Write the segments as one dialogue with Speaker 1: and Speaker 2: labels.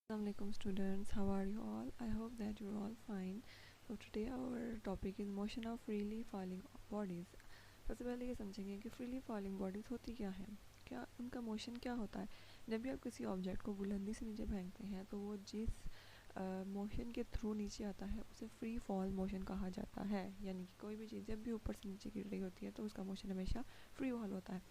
Speaker 1: Assalamualaikum students, how are you all? I hope that you're all fine. So today our topic is motion of freely falling bodies. सबसे पहले ये समझेंगे कि freely falling bodies होती क्या है, क्या उनका मोशन क्या होता है। जब भी आप किसी ऑब्जेक्ट को बुलंदी से नीचे फेंकते हैं तो वो जिस मोशन के थ्रू नीचे आता है उसे फ्री फॉल मोशन कहा जाता है। यानी कि कोई भी चीज़ जब भी ऊपर से नीचे गिर रही होती है तो उसका मोशन हमेशा फ्री फॉल होता है।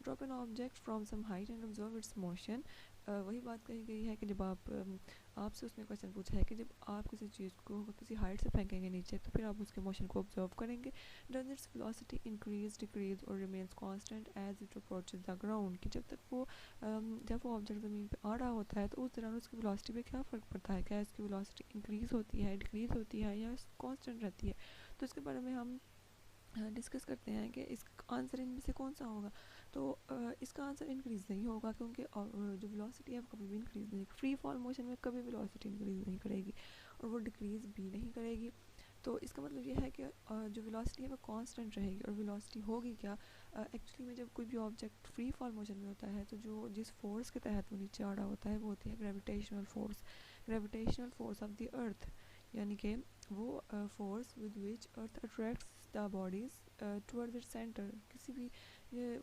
Speaker 1: Drop an object from some height and observe its motion. वही बात कही गई है कि जब आपसे उसने क्वेश्चन पूछा है कि जब आप किसी चीज़ को किसी हाइट से फेंकेंगे नीचे तो फिर आप उसके मोशन को ऑब्जर्व करेंगे। Does its velocity increase decrease और remains constant as it approaches the ground, कि जब वो ऑब्जेक्ट ज़मीन पे आ रहा होता है तो उस दौरान उसकी वेलोसिटी पे क्या फ़र्क पड़ता है, क्या इसकी वेलोसिटी इंक्रीज़ होती है, डिक्रीज़ होती है या कांस्टेंट रहती है। तो इसके बारे में हम डिस्कस करते हैं कि इसका आंसर इनमें से कौन सा होगा। तो इसका आंसर इंक्रीज़ नहीं होगा, क्योंकि जो वेलोसिटी है वो कभी भी इंक्रीज़ नहीं, फ्री फॉल मोशन में कभी वेलोसिटी इंक्रीज़ नहीं करेगी और वो डिक्रीज़ भी नहीं करेगी। तो इसका मतलब ये है कि जो वेलोसिटी है वो कांस्टेंट रहेगी। और वेलोसिटी होगी क्या, एक्चुअली में जब कोई भी ऑब्जेक्ट फ्री फॉल मोशन में होता है तो जो जिस फोर्स के तहत वो नीचे आ रहा होता है वो होती है ग्रेविटेशनल फोर्स ऑफ द अर्थ। यानी कि वो force with which earth attracts the bodies towards its centre. किसी भी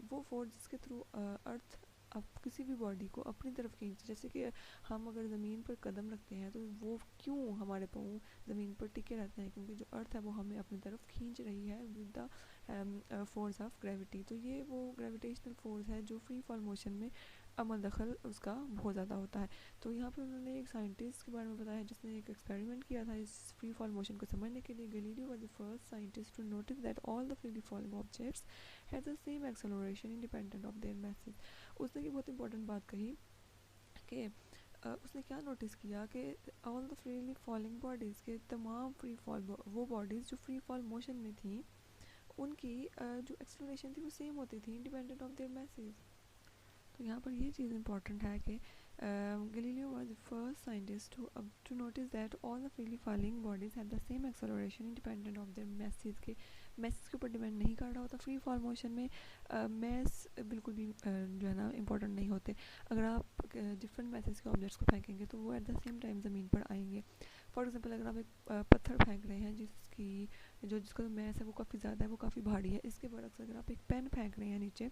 Speaker 1: वो फोर्स जिसके थ्रू अर्थ अब किसी भी बॉडी को अपनी तरफ खींचते, जैसे कि हम अगर ज़मीन पर कदम रखते हैं तो वो क्यों हमारे पाँव ज़मीन पर टिके रहते हैं, क्योंकि जो अर्थ है वो हमें अपनी तरफ खींच रही है with the force of gravity. तो ये वो ग्रेविटेशनल फोर्स है जो फ्री फॉल मोशन में अमल दखल उसका बहुत ज़्यादा होता है। तो यहाँ पर उन्होंने एक साइंटिस्ट के बारे में बताया जिसने एक एक्सपेरिमेंट किया था इस फ्री फॉल मोशन को समझने के लिए। Galileo was the first scientist to notice that all the freely falling objects have the same acceleration independent of their masses. उसने की बहुत इंपॉर्टेंट बात कही कि उसने क्या नोटिस किया कि all the freely falling bodies के तमाम फ्री फॉल वो बॉडीज़ जो फ्री फॉल मोशन में थी उनकी जो एक्सेलरेशन थी वो सेम होती थी इंडिपेंडेंट ऑफ देयर मैसेज। तो यहाँ पर ये चीज़ इंपॉर्टेंट है कि Galileo was the first scientist to notice that all the freely falling bodies have the same acceleration independent of their masses के। मैसेज के ऊपर डिपेंड नहीं कर रहा होता फ्री फॉल मोशन में। मैस बिल्कुल भी जो है ना इंपॉर्टेंट नहीं होते। अगर आप डिफरेंट मैसेज के ऑब्जेक्ट्स को फेंकेंगे तो वो एट द सेम टाइम ज़मीन पर आएंगे। फॉर एग्जांपल अगर आप एक पत्थर फेंक रहे हैं जिसका जो मैस है वो काफ़ी ज़्यादा है, वो काफ़ी भारी है, इसके बरक्स अगर आप एक पेन फेंक रहे हैं नीचे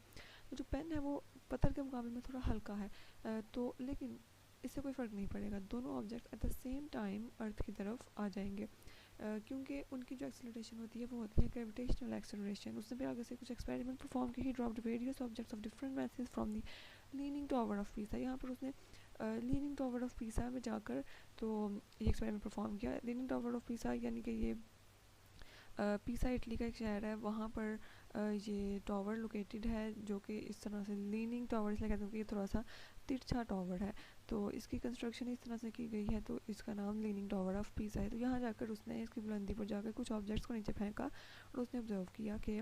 Speaker 1: तो जो पेन है वो पत्थर के मुकाबले में थोड़ा हल्का है। तो लेकिन इससे कोई फ़र्क नहीं पड़ेगा, दोनों object at the same time earth की तरफ आ जाएंगे, क्योंकि उनकी जो एक्सेलरेशन होती है वो होती है ग्रेविटेशनल एक्सेलरेशन। उसने फिर आगे से कुछ एक्सपेरिमेंट परफॉर्म किए। ही dropped various objects of different message from the leaning tower of Pisa. यहाँ पर उसने लीनिंग टावर ऑफ पीसा में जाकर तो ये एक्सपेरिमेंट परफॉर्म किया। लीनिंग टावर ऑफ पीसा यानी कि ये पीसा इटली का एक शहर है, वहाँ पर ये टावर लोकेटेड है जो कि इस तरह से लीनिंग टावर इसलिए कहते हैं कि ये थोड़ा सा तिरछा टावर है। तो इसकी कंस्ट्रक्शन इस तरह से की गई है तो इसका नाम लीनिंग टावर ऑफ पीसा है। तो यहाँ जाकर उसने इसकी बुलंदी पर जाकर कुछ ऑब्जेक्ट्स को नीचे फेंका और उसने ऑब्जर्व किया कि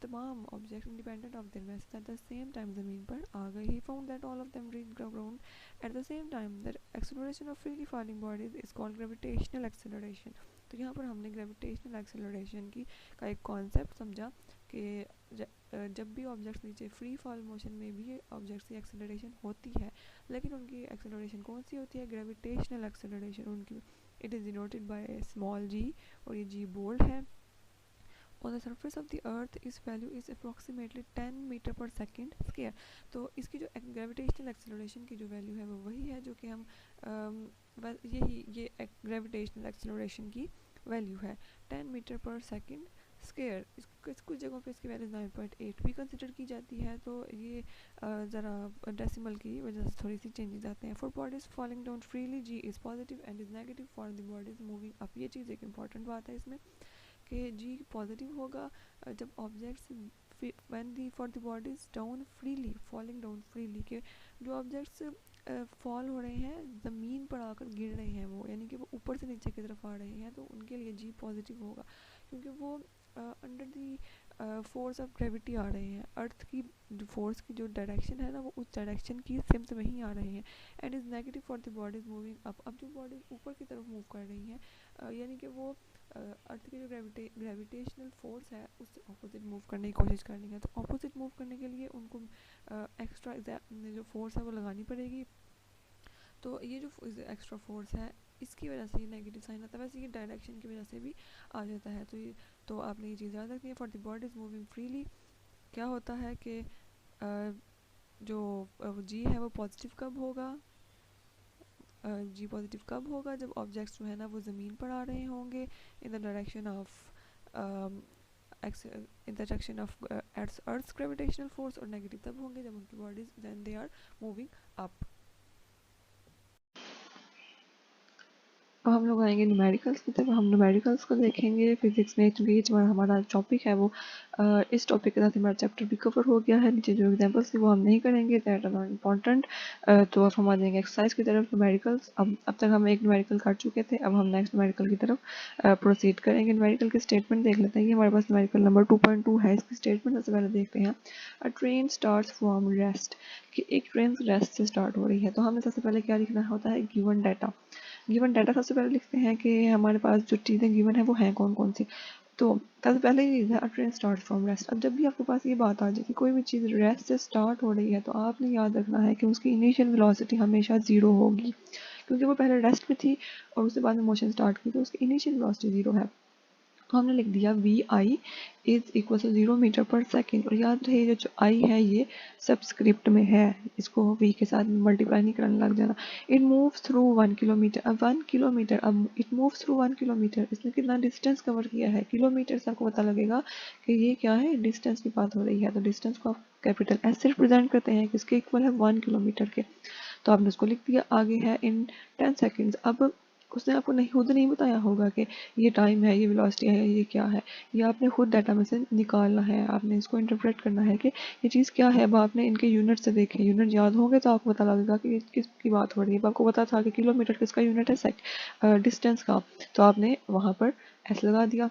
Speaker 1: तमाम object independent of their message eight the same time ज़मीन पर आ गए। He found that all of them reached ground eight the same time. That acceleration of freely falling bodies is called gravitational acceleration. तो यहाँ पर हमने gravitational acceleration की का एक कॉन्सेप्ट समझा कि जब भी ऑब्जेक्ट्स नीचे फ्री फॉल मोशन में भी ऑब्जेक्ट्स की एक्सेलरेशन होती है, लेकिन उनकी एक्सेलरेशन कौन सी होती है, ग्रेविटेशनल एक्सेलरेशन उनकी। It is denoted by small G और ये जी बोल्ड है। On the surface of the earth this value is approximately 10 metre per second square. तो इसकी जो ग्रेविटेशनल एक्सेलरेशन की जो वैल्यू है वो वही है जो कि हम ये ग्रेविटेशनल एक्सेलरेशन की वैल्यू है 10 मीटर पर सेकेंड स्क्वायर। कुछ जगहों पे इसकी वैल्यू 9.8 भी कंसिडर की जाती है, तो ये ज़रा डेसिमल की वजह से थोड़ी सी चेंजेस आते हैं। For bodies falling down freely g is positive and is negative for the bodies moving up. ये चीज़ एक इंपॉर्टेंट बात है इसमें कि जी पॉजिटिव होगा जब objects when the for the bodies down freely falling down freely, के जो ऑब्जेक्ट्स फॉल हो रहे हैं ज़मीन पर आकर गिर रहे हैं वो, यानी कि वो ऊपर से नीचे की तरफ आ रहे हैं, तो उनके लिए जी पॉजिटिव होगा क्योंकि वो under the force of gravity आ रहे हैं। अर्थ की जो फोर्स की जो डायरेक्शन है ना वो उस डायरेक्शन की सिम्त में ही आ रहे हैं। And is negative for the bodies moving up. अब जो बॉडीज ऊपर की तरफ मूव कर रही हैं यानी कि वो अर्थ की जो ग्रेविटेशनल फोर्स है उससे ऑपोजिट मूव करने की कोशिश करनी है। तो ऑपोजिट मूव करने के लिए उनको एक्स्ट्रा जो फोर्स है वो लगानी पड़ेगी। तो ये जो एक्स्ट्रा फोर्स है इसकी वजह से ये नेगेटिव साइन आता है। वैसे ये डायरेक्शन की वजह से भी आ जाता है। तो आपने ये चीज़ याद रखनी है। For the body is moving freely क्या होता है कि जो जी है वो पॉजिटिव कब होगा, जी पॉजिटिव कब होगा, जब ऑब्जेक्ट्स जो है ना वो ज़मीन पर आ रहे होंगे in the direction of in the direction of earth's gravitational force, और नेगेटिव तब होंगे जब उनकी bodies then they are moving up. अब हम लोग आएंगे न्यूमेरिकल्स की तरफ। हम न्यूमेरिकल्स को देखेंगे फिजिक्स में, क्योंकि ये जो हमारा टॉपिक है वो इस टॉपिक के साथ हमारा चैप्टर भी कवर हो गया है। नीचे जो एग्जांपल्स थी वो हम नहीं करेंगे, दैट आर नॉट इम्पॉर्टेंट। तो अब हम आ जाएंगे एक्सरसाइज की तरफ। न्यूमेरिकल्स अब तक हम एक न्यूमेरिकल कर चुके थे, अब हम नेक्स्ट न्यूमेरिकल की तरफ प्रोसीड करेंगे। न्यूमेरिकल की स्टेटमेंट देख लेते हैं। ये हमारे पास न्यूमेरिकल नंबर 2.2 है। इसकी स्टेटमेंट सबसे पहले देखते हैं। अ ट्रेन स्टार्ट्स फ्रॉम रेस्ट, कि एक ट्रेन रेस्ट से स्टार्ट हो रही है। तो हमें सबसे पहले क्या लिखना होता है, गिवन डाटा। गिवन डाटा सबसे पहले लिखते हैं कि हमारे पास जो चीज़ें गिवन है वो हैं कौन कौन सी। तो सबसे पहले ये है ट्रेन स्टार्ट फ्रॉम रेस्ट। अब जब भी आपके पास ये बात आ जाए कि कोई भी चीज़ रेस्ट से स्टार्ट हो रही है, तो आपने याद रखना है कि उसकी इनिशियल वेलोसिटी हमेशा ज़ीरो होगी, क्योंकि वो पहले रेस्ट में थी और उसके बाद में मोशन स्टार्ट की, तो उसकी इनिशियल वेलोसिटी ज़ीरो है। तो हमने लिख दिया v i is equal to 0 metre per second. और याद रहे जो आई है ये सबस्क्रिप्ट में है, इसको वी के साथ मल्टीप्लाई नहीं करने लग जाना। It moves through 1 kilometre. अब 1 किलोमीटर, अब इट मूव्स थ्रू 1 किलोमीटर, इसने कितना डिस्टेंस कवर किया है, किलोमीटर से आपको पता लगेगा कि ये क्या है, डिस्टेंस की बात हो रही है। तो डिस्टेंस को आप कैपिटल एस से रिप्रेजेंट करते हैं, किसके इक्वल है, 1 किलोमीटर के। तो आपने उसको लिख दिया। आगे है इन 10 सेकेंड्स। अब उसने आपको नहीं खुद नहीं बताया होगा कि ये टाइम है, ये वेलोसिटी है, ये क्या है। ये आपने खुद डाटा में से निकालना है, आपने इसको इंटरप्रेट करना है कि ये चीज़ क्या है। अब आपने इनके यूनिट से देखे, यूनिट याद होंगे तो आपको पता लगेगा कि किसकी बात हो रही है। अब आपको पता था कि किलोमीटर किसका यूनिट है, डिस्टेंस का, तो आपने वहाँ पर एस लगा दिया।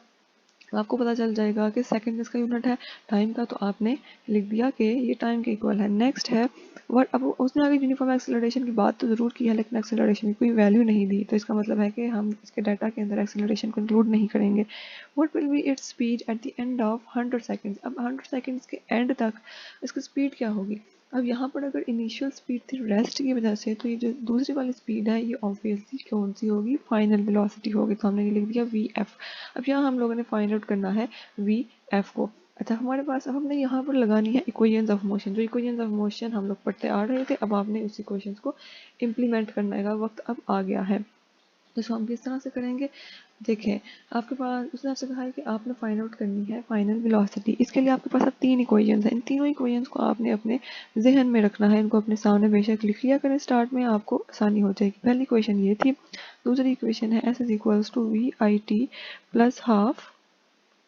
Speaker 1: आपको पता चल जाएगा कि सेकंड किसका यूनिट है, टाइम का, तो आपने लिख दिया कि ये टाइम के इक्वल है। नेक्स्ट है वर्ड। अब उसने आगे यूनिफॉर्म एक्सेलरेशन की बात तो ज़रूर की है, लेकिन एक्सेलरेशन की कोई वैल्यू नहीं दी, तो इसका मतलब है कि हम इसके डाटा के अंदर एक्सेलरेशन को इंक्लूड नहीं करेंगे। What will be its speed at the end of 100 seconds. अब 100 सेकेंड्स के एंड तक इसकी स्पीड क्या होगी। अब यहाँ पर अगर इनिशियल स्पीड थी रेस्ट की वजह से, तो ये जो दूसरी वाली स्पीड है ये ऑब्वियसली कौन सी होगी, फाइनल वेलोसिटी होगी। तो हमने ये लिख दिया वी एफ। अब यहाँ हम लोगों ने फाइंड आउट करना है वी एफ को। अच्छा, हमारे पास अब हमने यहाँ पर लगानी है इक्वेशंस ऑफ मोशन। जो इक्वेशंस ऑफ मोशन हम लोग पढ़ते आ रहे थे, अब आपने उस इक्वेशंस को इम्प्लीमेंट करने का वक्त अब आ गया है। तो इसको हम किस तरह से करेंगे, देखें। आपके पास उसने आपसे कहा है कि आपने फाइंड आउट करनी है फाइनल वेलोसिटी। इसके लिए आपके पास अब 3 इक्वेशंस हैं। इन तीनों इक्वेशंस को आपने अपने जहन में रखना है, इनको अपने सामने बेशक लिख लिया करें, स्टार्ट में आपको आसानी हो जाएगी। पहली इक्वेशन ये थी। दूसरी इक्वेशन है s is equals to we i t plus half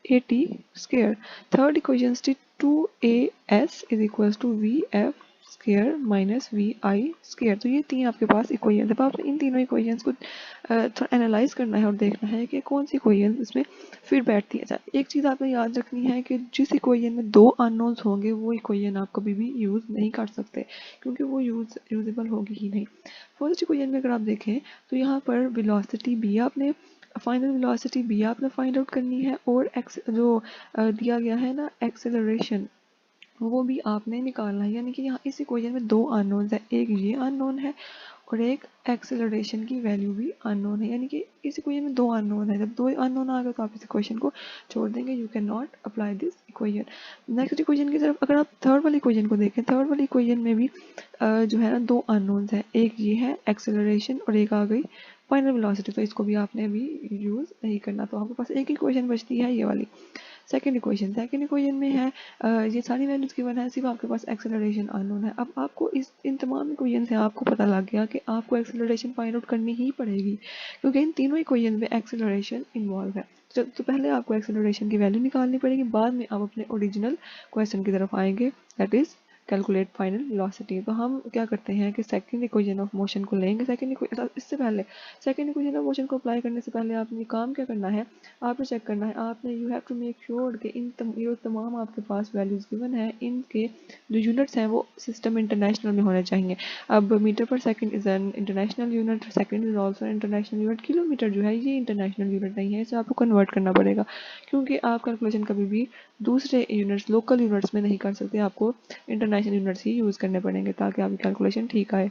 Speaker 1: a t square. Third equation थी 2as is equals to v f square minus v i square. तो ये तीन आपके पास इक्वेशन। अब आपने इन तीनों इक्वेशंस को थोड़ा एनालाइज करना है और देखना है कि कौन सी इक्वेशन इसमें फिट बैठती है। एक चीज़ आपने याद रखनी है कि जिस इक्वेशन में 2 अननोन्स होंगे वो इक्वेशन आप कभी भी यूज़ नहीं कर सकते, क्योंकि वो यूजेबल होगी ही नहीं। फर्स्ट इक्वेशन में अगर आप देखें तो यहाँ पर वेलोसिटी बी आपने फाइनल वेलोसिटी बी आपने फाइंड आउट करनी है, और एक्स जो दिया गया है ना एक्सेलरेशन, वो भी आपने निकालना है। यानी कि यहाँ इस इक्वेशन में 2 अननोन है, एक ये अननोन है और एक एक्सेलरेशन की वैल्यू भी अननोन है। यानी कि इस इक्वेशन में 2 अननोन है। जब 2 अननोन आ गए तो आप इस इक्वेशन को छोड़ देंगे, you can not apply this equation. Next equation की तरफ अगर आप थर्ड वाली इक्वेशन को देखें, थर्ड वाली इक्वेशन में भी जो है ना 2 अननोन है, एक ये है एक्सेलरेशन और एक आ गई फाइनल वेलोसिटी। तो इसको भी आपने अभी यूज़ नहीं करना। तो आपके पास एक इक्वेशन बचती है ये वाली, सेकंड इक्वेशन में है ये सारी वैल्यूज गिवन है, सिर्फ आपके पास एक्सेलरेशन अननोन है। अब आपको इन तमाम इक्वेशन से आपको पता लग गया कि आपको एक्सेलरेशन फाइंड आउट करनी ही पड़ेगी, क्योंकि इन तीनों इक्वेशन में एक्सेलरेशन इन्वॉल्व है। तो पहले आपको एक्सेलरेशन की वैल्यू निकालनी पड़ेगी, बाद में आप अपने ओरिजिनल क्वेश्चन की तरफ आएंगे, that is calculate final velocity. तो हम क्या करते हैं कि सेकंड इक्वेशन ऑफ मोशन को लेंगे। इससे पहले सेकंड इक्वेशन ऑफ मोशन को अप्लाई करने से पहले आपने काम क्या करना है, आपने चेक करना है, आपने you have to make sure कि ये तमाम आपके पास वैल्यूज गिवन है, इनके जो यूनिट्स हैं वो सिस्टम इंटरनेशनल में होने चाहिए। अब metre per second is an international unit, second is also international unit, kilometre जो है ये इंटरनेशनल यूनिट नहीं है, इसे आपको कन्वर्ट करना पड़ेगा, क्योंकि आप कैलकुलेशन कभी भी दूसरे यूनिट्स लोकल यूनिट्स में नहीं कर सकते, आपको इंटरनेशनल यूनिट्स ही यूज़ करने पड़ेंगे ताकि आपकी कैलकुलेशन ठीक आए।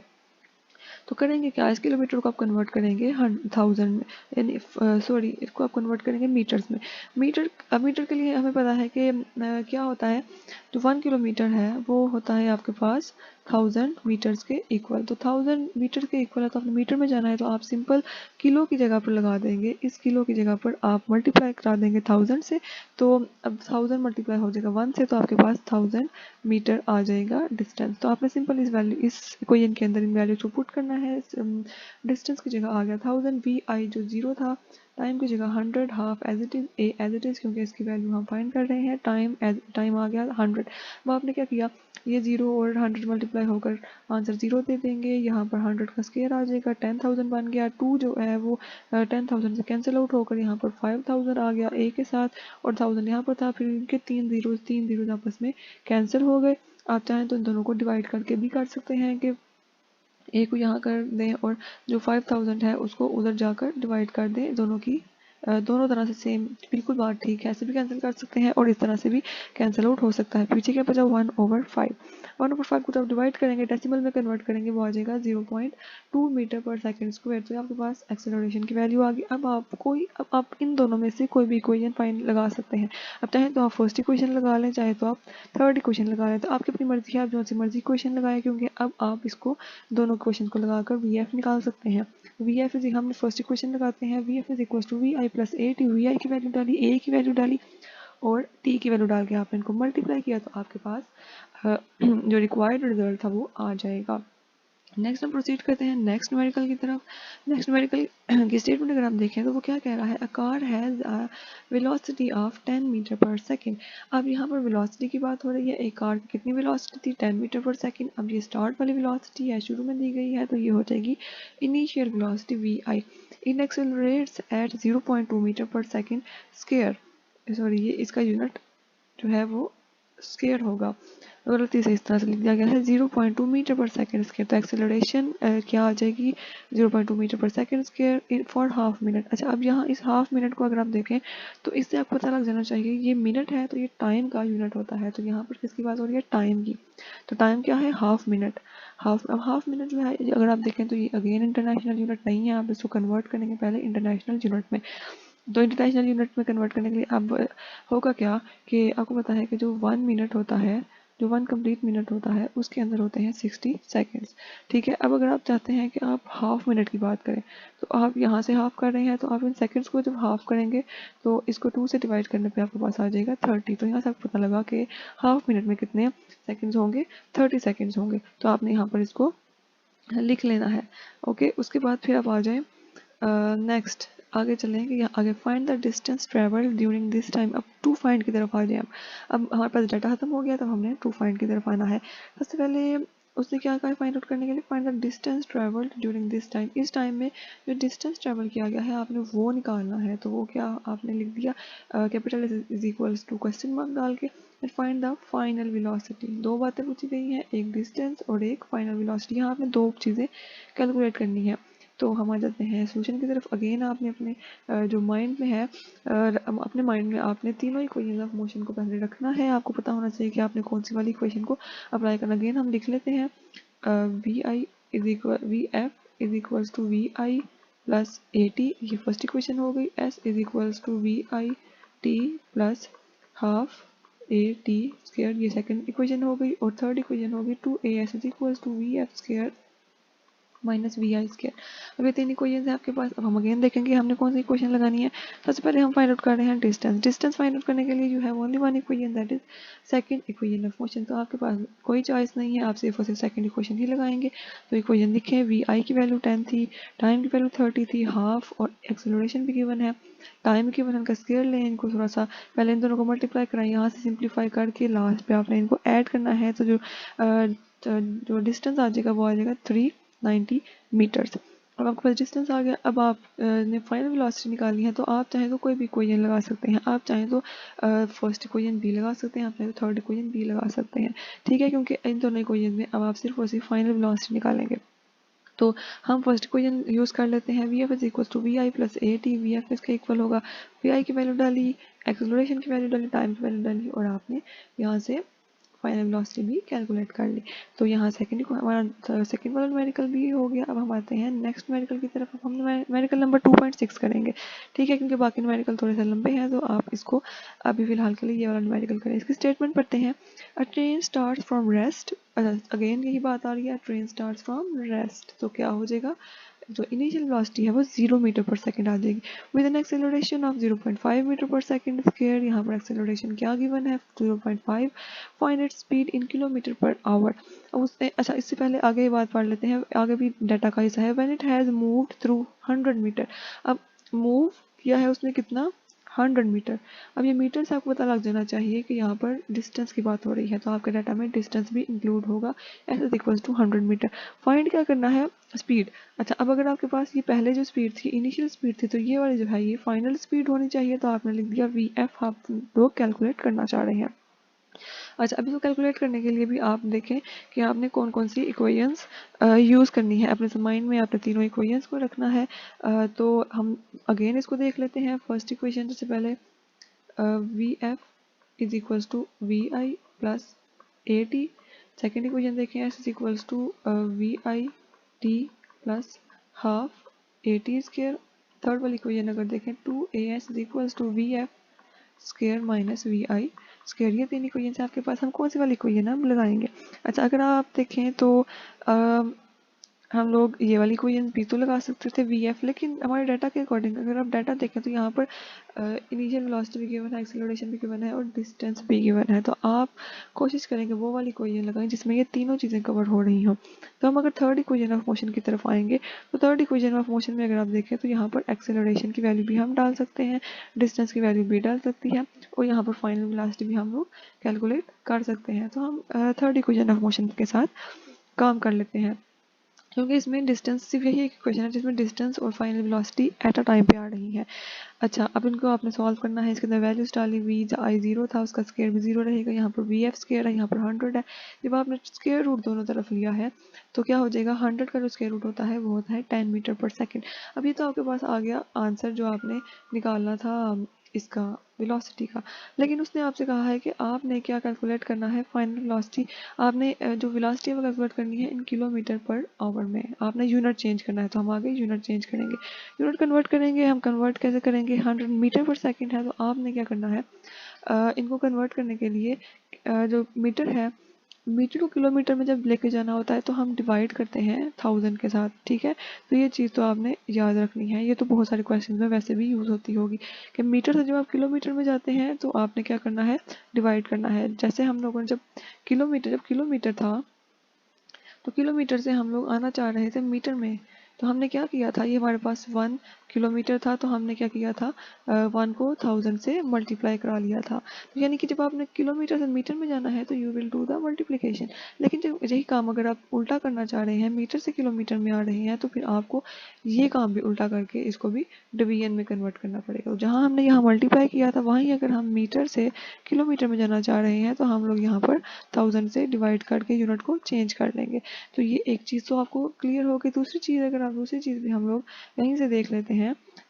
Speaker 1: तो करेंगे क्या, इस किलोमीटर को आप कन्वर्ट करेंगे 1000 में, यानी सॉरी इसको आप कन्वर्ट करेंगे मीटर्स में। मीटर के लिए हमें पता है कि क्या होता है, जो 1 किलोमीटर है वो होता है आपके पास 1000 मीटर्स के इक्वल। तो 1000 मीटर के इक्वल है तो आपने मीटर में जाना है, तो आप सिंपल किलो की जगह पर लगा देंगे, इस किलो की जगह पर आप मल्टीप्लाई करा देंगे 1000 से। तो अब 1000 मल्टीप्लाई हो जाएगा 1 से, तो आपके पास 1000 मीटर आ जाएगा डिस्टेंस। तो आपने सिंपल इस इक्वेशन के अंदर इन वैल्यूज को पुट करना है। डिस्टेंस की जगह आ गया 1000, वी आई जो 0 था, टाइम की जगह 100, हाफ एज इट इज क्योंकि इसकी वैल्यू हम फाइंड कर रहे हैं, टाइम आ गया 100। अब आपने क्या किया, ये 0 और 100 मल्टीप्लाई होकर आंसर 0 दे देंगे, यहाँ पर 100 का स्क्वायर आ जाएगा, 10,000 बन गया। 2 जो है वो 10,000 से कैंसिल आउट होकर यहाँ पर 5,000 आ गया ए के साथ, और 1000 यहाँ पर था, फिर इनके 3 जीरो आपस में कैंसिल हो गए। आप चाहें तो इन दोनों को डिवाइड करके भी कर सकते हैं कि ए को यहाँ कर दें और जो 5000 है उसको उधर जाकर डिवाइड कर दें, दोनों तरह से सेम बिल्कुल बात ठीक है, ऐसे भी कैंसिल कर सकते हैं और इस तरह से भी कैंसिल आउट हो सकता है। पीछे क्या बचा 1/5, 1/5 को जब डिवाइड करेंगे डेसिमल में कन्वर्ट करेंगे वो आ जाएगा 0.2 मीटर पर सेकंड स्क्वायर। तो आपके पास एक्सेलरेशन की वैल्यू आ गई। अब आप इन दोनों में से कोई भी इक्वेशन फाइन लगा सकते हैं। अब चाहे तो आप फर्स्ट इक्वेशन लगा लें, चाहे तो आप थर्ड इक्वेशन लगा लें, तो आपकी अपनी मर्जी है, आप जो सी मर्जी इक्वेशन लगाएं, क्योंकि अब आप इसको दोनों इक्वेशन को लगाकर वी एफ निकाल सकते हैं। वी एफ इज हमने फर्स्ट इक्वेशन लगाते हैं, V F is equal to we I plus A T. V I की वैल्यू डाली, ए की वैल्यू डाली और टी की वैल्यू डाल के आपने इनको मल्टीप्लाई किया, तो आपके पास जो रिक्वायर्ड रिजल्ट था वो आ जाएगा। नेक्स्ट हम प्रोसीड करते हैं नेक्स्ट न्यूमेरिकल की तरफ। नेक्स्ट न्यूमेरिकल की स्टेटमेंट अगर हम देखें तो वो क्या कह रहा है, a car has a velocity of 10 metre per second. अब यहाँ पर वेलोसिटी की बात हो रही है, एक कार की कितनी वेलोसिटी थी 10 मीटर पर सेकेंड। अब ये स्टार्ट वाली वेलोसिटी है, शुरू में दी गई है, तो ये हो जाएगी initial velocity v i. In accelerates at 0.2 metre per second square, sorry ये इसका यूनिट जो है वो स्क्वायर होगा, गलती से इस तरह से लिख दिया गया है 0.2 मीटर पर सेकेंड स्क्वायर। तो एक्सेलरेशन क्या आ जाएगी 0.2 metre per second square for half minute. अच्छा, अब यहाँ इस हाफ मिनट को अगर आप देखें तो इससे आपको पता लग जाना चाहिए, ये मिनट है तो ये टाइम का यूनिट होता है, तो यहाँ पर किसकी बात हो रही है, टाइम की। तो टाइम क्या है, हाफ मिनट। अब हाफ मिनट जो है अगर आप देखें तो ये अगेन इंटरनेशनल यूनिट नहीं है, आप इसको कन्वर्ट करेंगे पहले इंटरनेशनल यूनिट में। तो इंटरनेशनल यूनिट में कन्वर्ट करने के लिए अब होगा क्या कि आपको पता है कि जो 1 मिनट होता है, जो 1 कंप्लीट मिनट होता है उसके अंदर होते हैं 60 सेकेंड्स। ठीक है, अब अगर आप चाहते हैं कि आप हाफ मिनट की बात करें तो आप यहाँ से हाफ कर रहे हैं, तो आप इन सेकेंड्स को जब हाफ करेंगे तो इसको 2 से डिवाइड करने पे आपके पास आ जाएगा 30। तो यहाँ से आपको पता लगा कि हाफ मिनट में कितने सेकेंड्स होंगे, 30 सेकेंड्स होंगे। तो आपने यहाँ पर इसको लिख लेना है। ओके, उसके बाद फिर आप आ जाएं नेक्स्ट आगे चलेंगे, यहाँ आगे find the distance travel during this time. अब टू फाइंड की तरफ आ जाए। अब हमारे पास डाटा खत्म हो गया, तो हमने टू फाइंड की तरफ आना है। सबसे पहले उसने क्या कहा फाइंड आउट करने के लिए, find the distance travelled during this time. इस टाइम में जो डिस्टेंस ट्रेवल किया गया है आपने वो निकालना है। तो वो क्या आपने लिख दिया, capital is equals to question mark डाल के, फाइंड द फाइनल वेलोसिटी। दो बातें पूछी गई हैं, एक डिस्टेंस और एक फाइनल वेलोसिटी। यहाँ आपने दो चीज़ें कैलकुलेट करनी है। तो हम आ जाते हैं सोल्यूशन की तरफ। अगेन आपने अपने जो माइंड में है, अपने माइंड में आपने तीनों इक्वेशन ऑफ मोशन को पहले रखना है। आपको पता होना चाहिए कि आपने कौन सी वाली इक्वेशन को अप्लाई करना। अगेन हम लिख लेते हैं, v i is equal v F is equals to we I plus A t, ये फर्स्ट इक्वेशन हो गई। S is equals to we i t plus half a t square, ये सेकंड इक्वेशन हो गई। और थर्ड इक्वेशन हो गई 2as is equals to v f square minus v i square. अब ये तीन इक्वेशन है आपके पास। अब हम अगेन देखेंगे हमने कौन सी इक्वेशन लगानी है। सबसे पहले हम फाइंड आउट कर रहे हैं डिस्टेंस। डिस्टेंस फाइंड आउट करने के लिए you have only one equation, that is second equation of motion. तो आपके पास कोई चॉइस नहीं है, आप सिर्फ और सिर्फ सेकंड इक्वेशन ही लगाएंगे। तो इक्वेशन लिखें, वी आई की वैल्यू 10 थी, टाइम की वैल्यू 30 थी, हाफ और एक्सेलरेशन भी गिवन है, टाइम की वैल्यू का स्क्वायर लें, इनको थोड़ा सा पहले इन दोनों को मल्टीप्लाई कराएं, यहाँ से सिंप्लीफाई करके लास्ट पे आपने इनको ऐड करना है। तो जो डिस्टेंस आ जाएगा वो आ जाएगा 390 मीटर्स। अब आपके पास डिस्टेंस आ गया। अब आप ने फाइनल वेलोसिटी निकालनी है, तो आप चाहें तो कोई भी इक्वेशन लगा सकते हैं। आप चाहें तो फर्स्ट इक्वेशन बी लगा सकते हैं, आप चाहें तो थर्ड इक्वेशन बी लगा सकते हैं। ठीक है, क्योंकि इन दोनों इक्वेशन में अब आप सिर्फ और सिर्फ फाइनल वेलोसिटी निकालेंगे। तो हम फर्स्ट इक्वेशन यूज़ कर लेते हैं, V F is equal to we I plus A T. V F इसका इक्वल होगा, वी आई की वैल्यू डाली, एक्सेलरेशन की वैल्यू डाली, टाइम की वैल्यू डाली और आपने यहाँ से फाइनल वेलोसिटी भी कैलकुलेट कर ली। तो यहाँ हमारा सेकंड वाला न्यूमेरिकल भी हो गया। अब हम आते हैं नेक्स्ट न्यूमेरिकल की तरफ। हम न्यूमेरिकल नंबर 2.6 करेंगे, ठीक है, क्योंकि बाकी न्यूमेरिकल थोड़े से लंबे हैं, तो आप इसको अभी फिलहाल के लिए ये वाला न्यूमेरिकल करें। इसकी स्टेटमेंट पढ़ते हैं। अ train start from rest, again यही बात आ रही है, ट्रेन स्टार्ट फ्रॉम रेस्ट, तो क्या हो जाएगा, जो इनिशियल वेलोसिटी है वो 0 मीटर पर सेकंड आ जाएगी with an acceleration of 0.5 metre per second square. यहाँ पर एक्सेलरेशन क्या गिवन है, 0.5। Find its speed in kilometre per hour. अब उसने, अच्छा इससे पहले आगे ये बात पढ़ लेते हैं, आगे भी डाटा का हिस्सा है। When it has moved through 100 metre, अब मूव किया है उसने कितना, 100 मीटर। अब ये मीटर से आपको पता लग जाना चाहिए कि यहाँ पर डिस्टेंस की बात हो रही है, तो आपके डाटा में डिस्टेंस भी इंक्लूड होगा। S is equal to 100 metre. Find क्या करना है, स्पीड। अच्छा, अब अगर आपके पास ये पहले जो स्पीड थी, इनिशियल स्पीड थी, तो ये वाली जो है ये फाइनल स्पीड होनी चाहिए, तो आपने लिख दिया VF, आप लोग कैलकुलेट करना चाह रहे हैं। अच्छा, अभी तो कैलकुलेट करने के लिए भी आप देखें कि आपने कौन कौन सी इक्वेशंस यूज़ करनी है। अपने माइंड में आपने तीनों इक्वेशंस को रखना है। तो हम अगेन इसको देख लेते हैं। फर्स्ट इक्वेशन सबसे पहले, VF is equals to VI plus AT। Second equation देखें, S is equals to VIT plus half AT square. Third वाली इक्वेशन अगर देखें, 2AS is equals to VF square minus VI square. ये तीन equation आपके पास, हम कौन सी वाली इक्वेशन हम लगाएंगे। अच्छा, अगर आप देखें तो हम लोग ये वाली इक्वेशन भी तो लगा सकते थे VF, लेकिन हमारे डाटा के अकॉर्डिंग अगर आप डाटा देखें तो यहाँ पर इनिशियल वेलोसिटी भी गिवन है, एक्सेलरेशन भी गिवन है और डिस्टेंस भी गिवन है। तो आप कोशिश करेंगे वो वाली इक्वेशन लगाएं जिसमें ये तीनों चीज़ें कवर हो रही हों। तो हम अगर थर्ड इक्वेशन ऑफ मोशन की तरफ आएंगे, तो थर्ड इक्वेशन ऑफ मोशन में अगर आप देखें तो यहाँ पर एक्सेलरेशन की वैल्यू भी हम डाल सकते हैं, डिस्टेंस की वैल्यू भी डाल सकती है, और यहाँ पर फाइनल वेलोसिटी भी हम लोग कैलकुलेट कर सकते हैं। तो हम थर्ड इक्वेशन ऑफ मोशन के साथ काम कर लेते हैं, क्योंकि इसमें डिस्टेंस सिर्फ यही एक क्वेश्चन है जिसमें डिस्टेंस और final velocity at a time पे आ रही है। अच्छा, अब इनको आपने सॉल्व करना है। इसके अंदर वैल्यूज डाली, VI 0 था, उसका स्क्वायर भी 0 रहेगा। यहाँ पर VF स्क्वायर है, यहाँ पर 100 है। जब आपने स्क्वायर रूट दोनों तरफ लिया है तो क्या हो जाएगा, 100 का जो स्क्वायर रूट होता है वो होता है 10 मीटर पर सेकेंड। अब ये तो आपके पास आ गया आंसर जो आपने निकालना था इसका वेलोसिटी का, लेकिन उसने आपसे कहा है कि आपने क्या कैलकुलेट करना है, फाइनल वेलोसिटी। आपने जो वेलोसिटी है वो कैलकुलेट करनी है इन किलोमीटर पर आवर में, आपने यूनिट चेंज करना है। तो हम आगे यूनिट चेंज करेंगे, यूनिट कन्वर्ट करेंगे। हम कन्वर्ट कैसे करेंगे, 100 मीटर पर सेकेंड है, तो आपने क्या करना है, इनको कन्वर्ट करने के लिए जो मीटर है, मीटर को किलोमीटर में जब लेके जाना होता है तो हम डिवाइड करते हैं 1000 के साथ, ठीक है। तो ये चीज़ तो आपने याद रखनी है, ये तो बहुत सारे क्वेश्चन में वैसे भी यूज़ होती होगी कि मीटर से जब आप किलोमीटर में जाते हैं तो आपने क्या करना है, डिवाइड करना है। जैसे हम लोगों ने जब किलोमीटर था, तो किलोमीटर से हम लोग आना चाह रहे थे मीटर में, तो हमने क्या किया था, ये हमारे पास 1 किलोमीटर था, तो हमने क्या किया था, 1 को 1000 से मल्टीप्लाई करा लिया था। तो यानी कि जब आपने किलोमीटर से मीटर में जाना है तो you will do the multiplication. लेकिन जब यही काम अगर आप उल्टा करना चाह रहे हैं, मीटर से किलोमीटर में आ रहे हैं, तो फिर आपको ये काम भी उल्टा करके इसको भी डिवीजन में कन्वर्ट करना पड़ेगा। तो जहाँ हमने यहाँ मल्टीप्लाई किया था, वहीं अगर हम मीटर से किलोमीटर में जाना चाह रहे हैं तो हम लोग यहाँ पर 1000 से डिवाइड करके यूनिट को चेंज कर लेंगे। तो ये एक चीज़ तो आपको क्लियर हो गई। दूसरी चीज़, अगर आप दूसरी चीज़ भी हम लोग यहीं से देख लेते हैं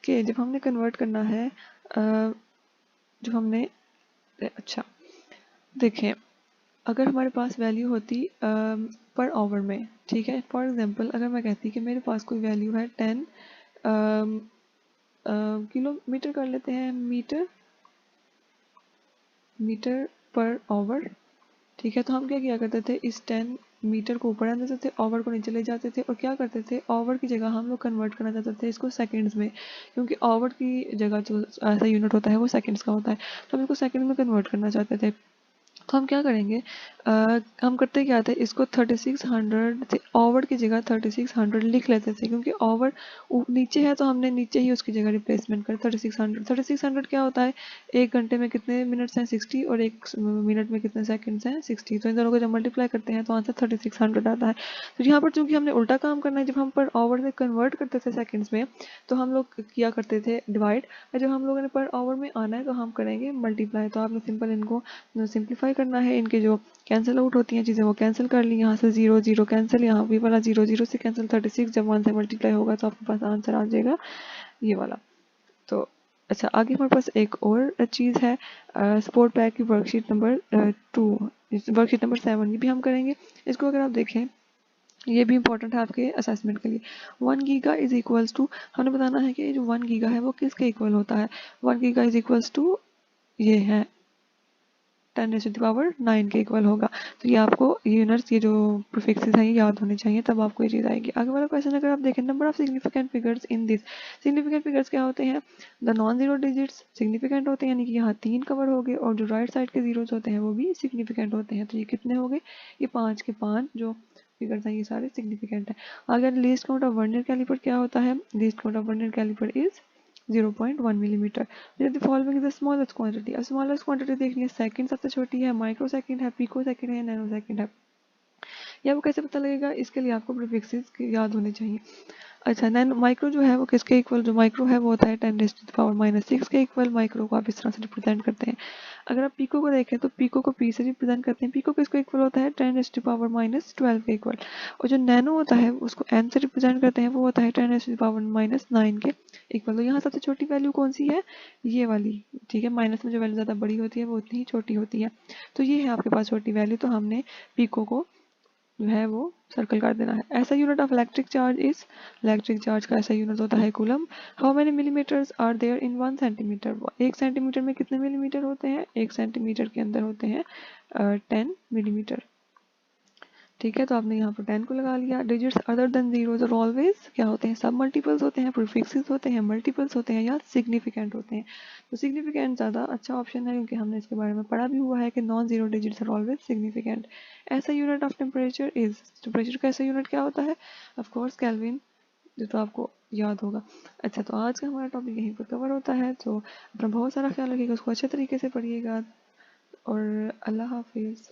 Speaker 1: कि जब हमने कन्वर्ट करना है, जब हमने, अच्छा देखें, अगर हमारे पास वैल्यू होती पर आवर में, ठीक है, फॉर एग्जांपल अगर मैं कहती कि मेरे पास कोई वैल्यू है 10 किलोमीटर, कर लेते हैं मीटर पर आवर, ठीक है। तो हम क्या किया करते थे, इस 10 मीटर को ऊपर आने देते थे, आवर को नीचे ले जाते थे, और क्या करते थे, आवर की जगह हम लोग कन्वर्ट करना चाहते थे इसको सेकंड्स में, क्योंकि आवर की जगह जो ऐसा यूनिट होता है वो सेकंड्स का होता है, तो हम इसको सेकंड में कन्वर्ट करना चाहते थे। तो हम क्या करेंगे, हम करते क्या थे, इसको 3600 थे, ओवर की जगह 3600 लिख लेते थे, क्योंकि ओवर नीचे है तो हमने नीचे ही उसकी जगह रिप्लेसमेंट कर 3600 क्या होता है, एक घंटे में कितने मिनट्स हैं 60, और एक मिनट में कितने सेकंड्स हैं 60, तो इन दोनों को जब मल्टीप्लाई करते हैं तो आंसर 3600 आता है। तो यहाँ पर चूंकि हमने उल्टा काम करना है, जब हम पर ओवर से कन्वर्ट करते थे सेकंड्स में तो हम लोग किया करते थे डिवाइड, और जब हम लोगों ने पर ओवर में आना है तो हम करेंगे मल्टीप्लाई। तो आपने सिंपल इनको सिंप्लीफाई करना है, इनके जो कैंसिल आउट होती हैं चीज़ें वो कैंसिल कर ली, यहाँ से 0 0 कैंसिल, यहाँ भी वाला 0 0 से कैंसिल, 36 जब 1 से मल्टीप्लाई होगा तो आपके पास आंसर आ जाएगा ये वाला। तो अच्छा, आगे हमारे पास एक और चीज़ है, स्पोर्ट पैक की वर्कशीट नंबर 2, वर्कशीट नंबर 7, ये भी हम करेंगे। इसको अगर आप देखें, ये भी इंपॉर्टेंट है आपके असेसमेंट के लिए। 1 गीगा इज इक्वल्स टू, हमें बताना है कि जो 1 गीगा है वो किसके इक्वल होता है। 1 गीगा इज इक्वल्स टू, ये है 10⁻⁹ के इक्वल होगा। तो ये आपको यूनिट्स, ये जो प्रीफिक्सेस हैं ये याद होने चाहिए, तब आपको ये चीज़ आएगी। आगे वाला क्वेश्चन अगर आप देखें, number of significant figures in this. Significant figures क्या होते हैं? The non zero digits significant होते हैं, यानी कि यहाँ 3 कवर हो गए, और जो राइट साइड के जीरोस होते हैं वो भी सिग्निफिकेंट होते हैं। तो ये कितने हो गए? ये 5 के 5 जो फिगर्स हैं ये सारे सिग्निफिकेंट हैं। अगर least count of vernier calliper क्या होता है? Least count of vernier calliper is 0.1 millimetre. The following is the smallest quantity. अब स्मॉलेस्ट क्वांटिटी देखनी है, सेकंड सबसे छोटी है, माइक्रो सेकंड है, पिको सेकंड है, नैनो सेकंड है। ये आपको कैसे पता लगेगा? इसके लिए आपको प्रीफिक्सेस याद होने चाहिए। अच्छा, नैनो माइक्रो जो है वो किसके इक्वल, जो माइक्रो है वो होता है 10⁻⁻6 के इक्वल। माइक्रो को आप इस तरह से रिप्रेजेंट करते हैं। अगर आप पीको को देखें तो पीको को पी से रिप्रेजेंट करते हैं। पीको किसको इक्वल होता है? 10⁻⁻12 के इक्वल। और जो नैनो होता है उसको एन से रिप्रेजेंट करते हैं, वो होता है 10⁻⁻9 के इक्वल। तो यहाँ सबसे छोटी वैल्यू कौन सी है? ये वाली, ठीक है। माइनस में जो वैल्यू ज़्यादा बड़ी होती है वो उतनी ही छोटी होती है। तो ये है आपके पास छोटी वैल्यू, तो हमने पीको को जो है वो सर्कल कर देना है। ऐसा unit of electric charge is, electric charge का ऐसा यूनिट होता है coulomb. How many millimetres are there in 1 centimetre? 1 centimetre में कितने मिलीमीटर होते हैं? 1 सेंटीमीटर के अंदर होते हैं 10 मिलीमीटर। ठीक है, तो आपने यहाँ पर 10 को लगा लिया। डिजिट्स अदर देन जीरोज और ऑलवेज क्या होते हैं? सब मल्टीपल्स होते हैं, प्रीफिक्सेस होते हैं, मल्टीपल्स होते हैं, या सिग्निफिकेंट होते हैं। तो सिग्निफिकेंट ज़्यादा अच्छा ऑप्शन है, क्योंकि हमने इसके बारे में पढ़ा भी हुआ है कि non zero digits are always significant. ऐसा unit of temperature is, temperature का ऐसा यूनिट क्या होता है? ऑफकोर्स केल्विन, जो तो आपको याद होगा। अच्छा, तो आज का हमारा टॉपिक यहीं पर कवर होता है। तो अपना बहुत सारा ख्याल रखिएगा, उसको अच्छे तरीके से पढ़िएगा, और अल्लाह हाफिज़।